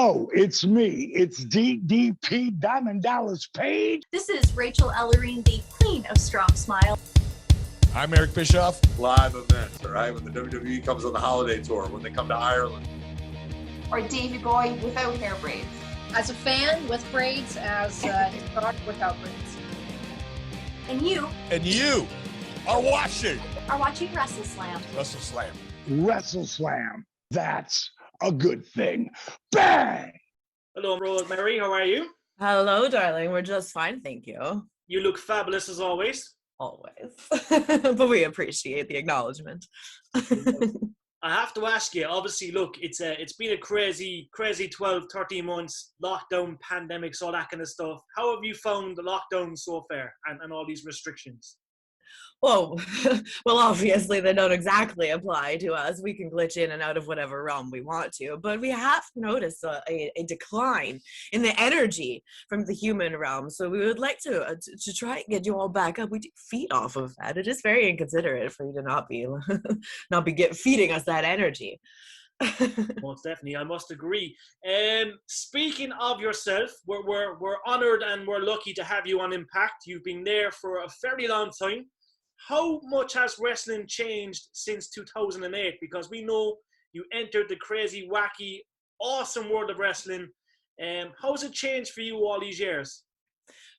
Oh, it's me. It's DDP Diamond Dallas Page. This is Rachel Ellering, the Queen of Strong Smile. I'm Eric Bischoff. Live events, all right? When the WWE comes on the holiday tour, when they come to Ireland. Or Davey Boy without hair braids. As a fan with braids, as his daughter without braids. And you Are watching WrestleSlam. WrestleSlam. WrestleSlam. That's a good thing. Bang! Hello, Rosemary. How are you? Hello, darling. We're just fine, thank you. You look fabulous as always. Always. But we appreciate the acknowledgement. I have to ask you, obviously, look, it's been a crazy 12, 13 months, lockdown, pandemics, all that kind of stuff. How have you found the lockdown so far and all these restrictions? Well, obviously they don't exactly apply to us. We can glitch in and out of whatever realm we want to, but we have noticed a decline in the energy from the human realm. So we would like to try and get you all back up. We do feed off of that. It is very inconsiderate for you to not be feeding us that energy. Most definitely, I must agree. Speaking of yourself, we're honoured and we're lucky to have you on Impact. You've been there for a fairly long time. How much has wrestling changed since 2008? Because we know you entered the crazy, wacky, awesome world of wrestling. How has it changed for you all these years?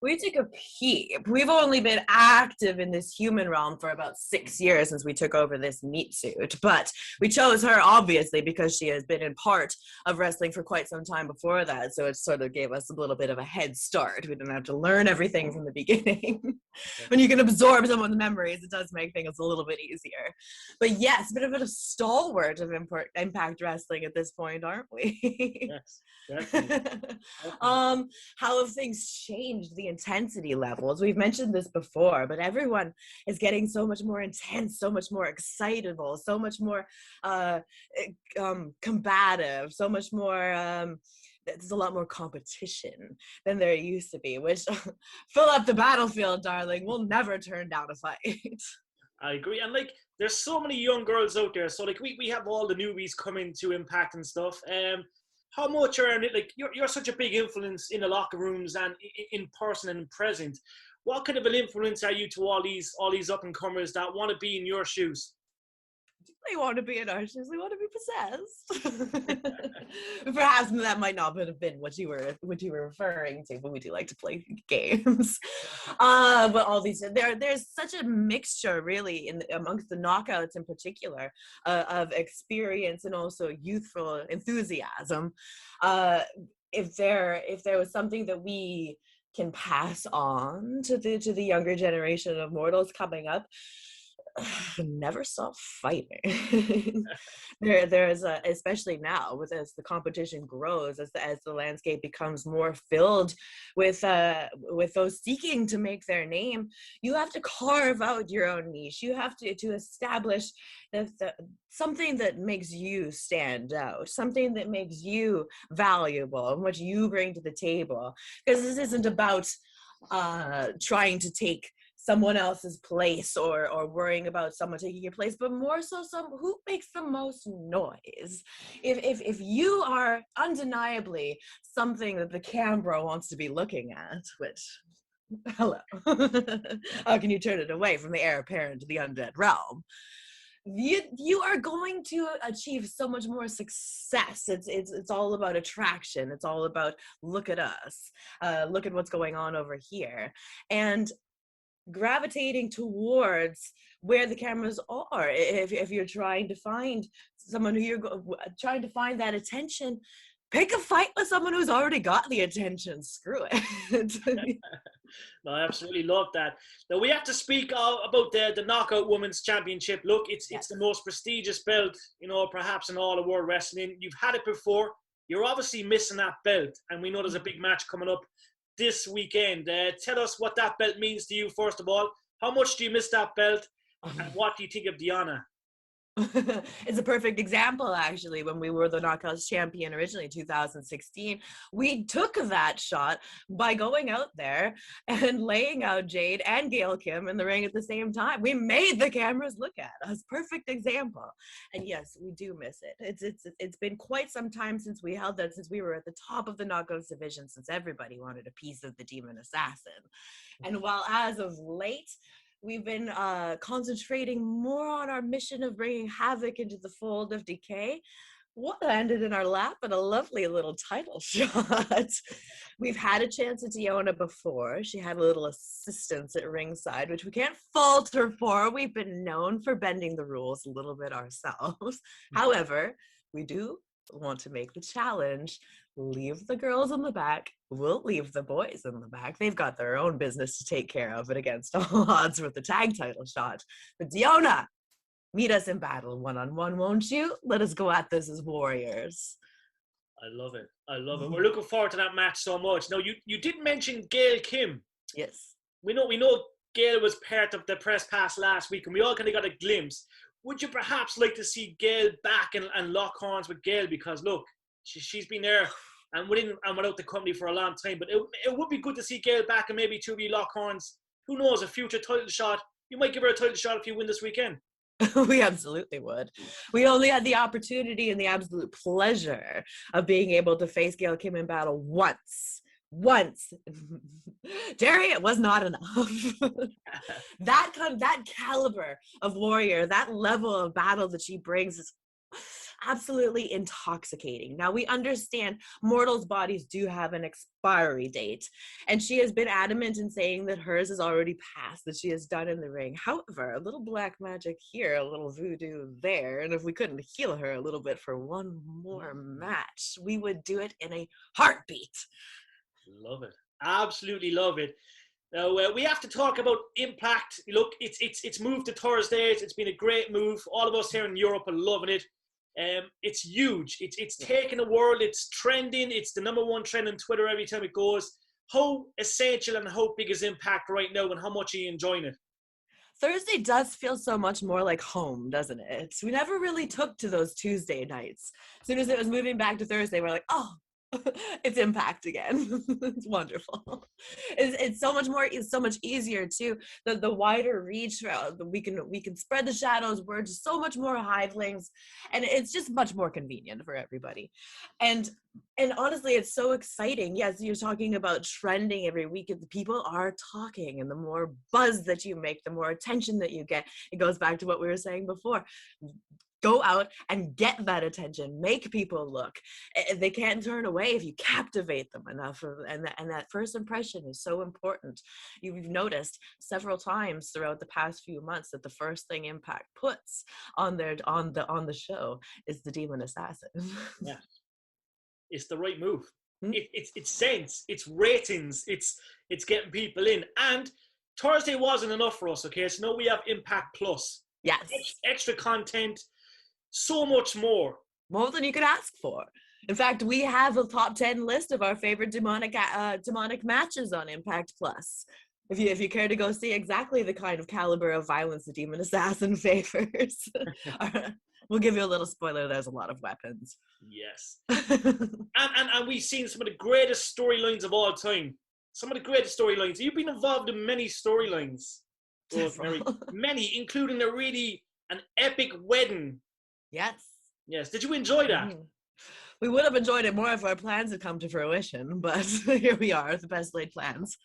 We took a peep. We've only been active in this human realm for about 6 years since we took over this meat suit. But we chose her, obviously, because she has been in part of wrestling for quite some time before that. So it sort of gave us a little bit of a head start. We didn't have to learn everything from the beginning. When you can absorb someone's memories, it does make things a little bit easier. But yes, a bit of a stalwart of Impact Wrestling at this point, aren't we? Yes, definitely. How have things changed? The intensity levels, we've mentioned this before, but everyone is getting so much more intense, so much more excitable, so much more combative, so much more there's a lot more competition than there used to be, which fill up the battlefield, darling. We'll never turn down a fight. I agree. And there's so many young girls out there, so we have all the newbies coming to Impact and stuff. How much are you're such a big influence in the locker rooms and in person and present. What kind of an influence are you to all these up and comers that want to be in your shoes? They want to be in our shoes. They want to be possessed. Perhaps that might not have been what you were referring to, but we do like to play games. But all these there's such a mixture, really, amongst the knockouts in particular, of experience and also youthful enthusiasm. If there was something that we can pass on to the younger generation of mortals coming up, never stop fighting. There's especially now as the competition grows, as the landscape becomes more filled with those seeking to make their name, you have to carve out your own niche. You have to establish something that makes you stand out, something that makes you valuable and what you bring to the table. Because this isn't about trying to take someone else's place or worrying about someone taking your place, but more so who makes the most noise. If you are undeniably something that the camera wants to be looking at, which, hello, how can you turn it away from the heir apparent to the undead realm? You are going to achieve so much more success. It's all about attraction. It's all about look at us, look at what's going on over here, and gravitating towards where the cameras are. If you're trying to find someone who you're trying to find that attention, pick a fight with someone who's already got the attention. Screw it. No, I absolutely love that. Now we have to speak about the Knockout Women's Championship. Look, it's the most prestigious belt, perhaps in all of world wrestling. You've had it before. You're obviously missing that belt, and we know there's a big match coming up this weekend. Tell us what that belt means to you, first of all. How much do you miss that belt, and what do you think of Deonna? It's a perfect example, actually. When we were the Knockouts champion originally, 2016, we took that shot by going out there and laying out Jade and Gail Kim in the ring at the same time. We made the cameras look at us. Perfect example. And yes, we do miss it. It's been quite some time since we held that, since we were at the top of the Knockouts division, since everybody wanted a piece of the Demon Assassin. And while as of late, we've been concentrating more on our mission of bringing havoc into the fold of Decay, what landed in our lap but a lovely little title shot. We've had a chance at Deonna before. She had a little assistance at ringside, which we can't fault her for. We've been known for bending the rules a little bit ourselves. However, we do want to make the challenge. Leave the girls in the back. We'll leave the boys in the back. They've got their own business to take care of, but against all odds with the tag title shot. But Deonna, meet us in battle one-on-one, won't you? Let us go at this as warriors. I love it. I love it. We're looking forward to that match so much. Now, you did mention Gail Kim. Yes. We know Gail was part of the press pass last week, and we all kind of got a glimpse. Would you perhaps like to see Gail back and lock horns with Gail? Because, look, she's been there and within and without the company for a long time. But it would be good to see Gail back and maybe two of you lock horns. Who knows, a future title shot. You might give her a title shot if you win this weekend. We absolutely would. We only had the opportunity and the absolute pleasure of being able to face Gail Kim in battle once. Jerry, it was not enough. that caliber of warrior, that level of battle that she brings is absolutely intoxicating. Now, we understand mortals' bodies do have an expiry date, and she has been adamant in saying that hers is already past, that she is done in the ring. However, a little black magic here, a little voodoo there, and if we couldn't heal her a little bit for one more match, we would do it in a heartbeat. Love it. Absolutely love it. Now, we have to talk about Impact. Look, it's moved to Thursdays. It's been a great move. All of us here in Europe are loving it. It's huge. It's taken the world. It's trending. It's the #1 trend on Twitter every time it goes. How essential and how big is Impact right now, and how much are you enjoying it? Thursday does feel so much more like home, doesn't it? We never really took to those Tuesday nights. As soon as it was moving back to Thursday, we're like, oh, it's Impact again. It's wonderful. It's so much more. It's so much easier too. The wider reach. We can spread the shadows. We're just so much more hivelings, and it's just much more convenient for everybody. And honestly, it's so exciting. Yes, you're talking about trending every week. The people are talking, and the more buzz that you make, the more attention that you get. It goes back to what we were saying before. Go out and get that attention. Make people look. They can't turn away if you captivate them enough. And that first impression is so important. You've noticed several times throughout the past few months that the first thing Impact puts on the show is the Demon Assassin. Yeah, it's the right move. It's sense. It's ratings. It's getting people in. And Thursday wasn't enough for us. Okay, so now we have Impact Plus. Yes, extra content. So much more than you could ask for. In fact, we have a top 10 list of our favorite demonic matches on Impact Plus. If you care to go see exactly the kind of caliber of violence the Demon Assassin favors, we'll give you a little spoiler. There's a lot of weapons. Yes, and we've seen some of the greatest storylines of all time. Some of the greatest storylines. You've been involved in many storylines, Rosemary. Many, including an epic wedding. Yes. Did you enjoy that? We would have enjoyed it more if our plans had come to fruition, but here we are, the best laid plans.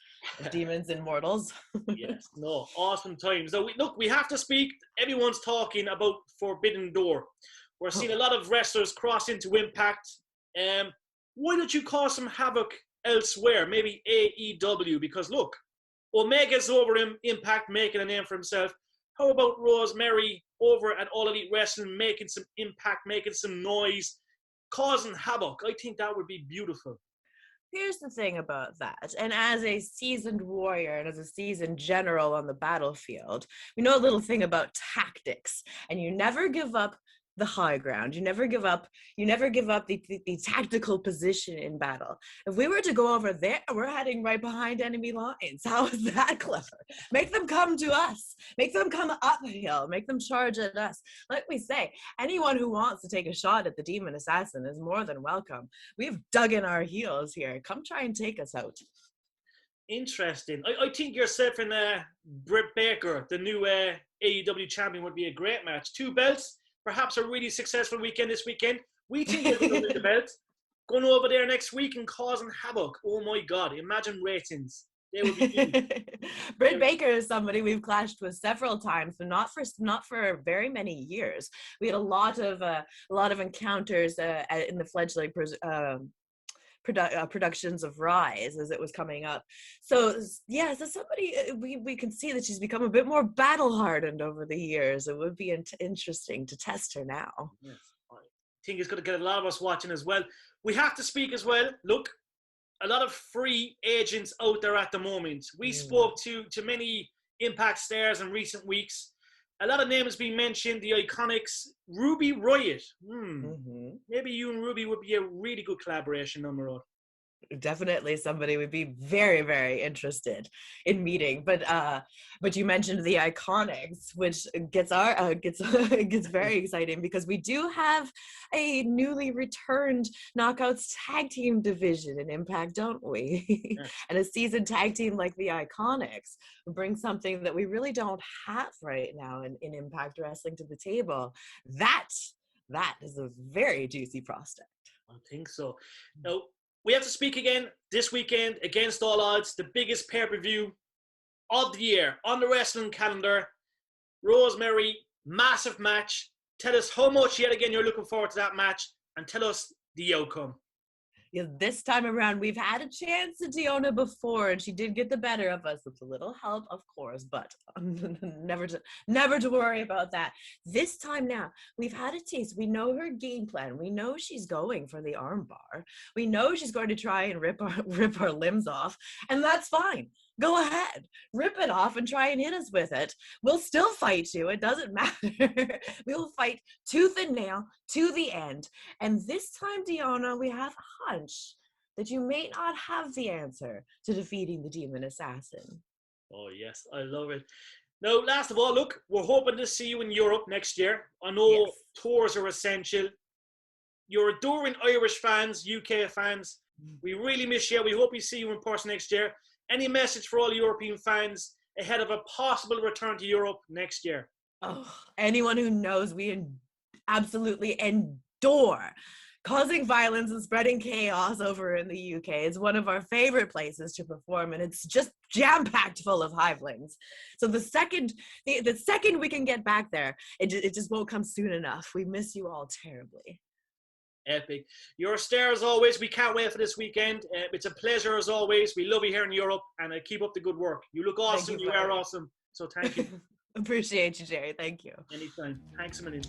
Demons and mortals. Yes. No. Awesome times. So we have to speak. Everyone's talking about Forbidden Door. We're seeing a lot of wrestlers cross into Impact. Why don't you cause some havoc elsewhere? Maybe AEW, because look, Omega's over in Impact making a name for himself. How about Rosemary over at All Elite Wrestling making some impact, making some noise, causing havoc? I think that would be beautiful. Here's the thing about that. And as a seasoned warrior and as a seasoned general on the battlefield, we know a little thing about tactics. And you never give up the high ground. You never give up. You never give up the tactical position in battle. If we were to go over there, we're heading right behind enemy lines. How is that clever? Make them come to us. Make them come uphill. Make them charge at us. Like we say, anyone who wants to take a shot at the Demon Assassin is more than welcome. We've dug in our heels here. Come try and take us out. Interesting. I think yourself and Britt Baker, the new AEW champion, would be a great match. 2 belts, perhaps a really successful weekend this weekend. We think they're going to win the belt. Going over there next week and causing havoc. Oh my God! Imagine ratings. They would be huge. Britt Baker is somebody we've clashed with several times, but not for very many years. We had a lot of encounters in the fledgling productions of Rise as it was coming up. So yeah, so somebody we can see that she's become a bit more battle hardened over the years. It would be interesting to test her now. Yes, I think it's going to get a lot of us watching as well. We have to speak as well. Look, a lot of free agents out there at the moment. We spoke to many Impact stars in recent weeks. A lot of names being mentioned. The IIconics Ruby Riot. Maybe you and Ruby would be a really good collaboration on the road. Definitely somebody would be very, very interested in meeting. But you mentioned the IIconics, which gets very exciting because we do have a newly returned Knockouts tag team division in Impact, don't we? Yes. And a seasoned tag team like the IIconics will bring something that we really don't have right now in Impact Wrestling to the table. That is a very juicy prospect. I think so. Now, we have to speak again this weekend against all odds, the biggest pay-per-view of the year on the wrestling calendar. Rosemary, massive match. Tell us how much yet again you're looking forward to that match and tell us the outcome. Yeah, this time around, we've had a chance at Deonna before, and she did get the better of us with a little help, of course, but never to worry about that. This time now, we've had a taste. We know her game plan. We know she's going for the armbar. We know she's going to try and rip our limbs off, and that's fine. Go ahead, rip it off and try and hit us with it. We'll still fight you. It doesn't matter. We'll fight tooth and nail to the end. And this time, Deonna, we have a hunch that you may not have the answer to defeating the Demon Assassin. Oh, yes. I love it. Now, last of all, look, we're hoping to see you in Europe next year. I know tours are essential. You're adoring Irish fans, UK fans. We really miss you. We hope we see you in person next year. Any message for all European fans ahead of a possible return to Europe next year? Oh, anyone who knows we absolutely adore causing violence and spreading chaos over in the UK. It's one of our favorite places to perform, and it's just jam-packed full of hivelings. So the second we can get back there, it just won't come soon enough. We miss you all terribly. Epic. You're a star as always. We can't wait for this weekend. It's a pleasure as always. We love you here in Europe, and keep up the good work. You look awesome. You are awesome. So thank you. Appreciate you, Jerry. Thank you. Anytime. Thanks a million.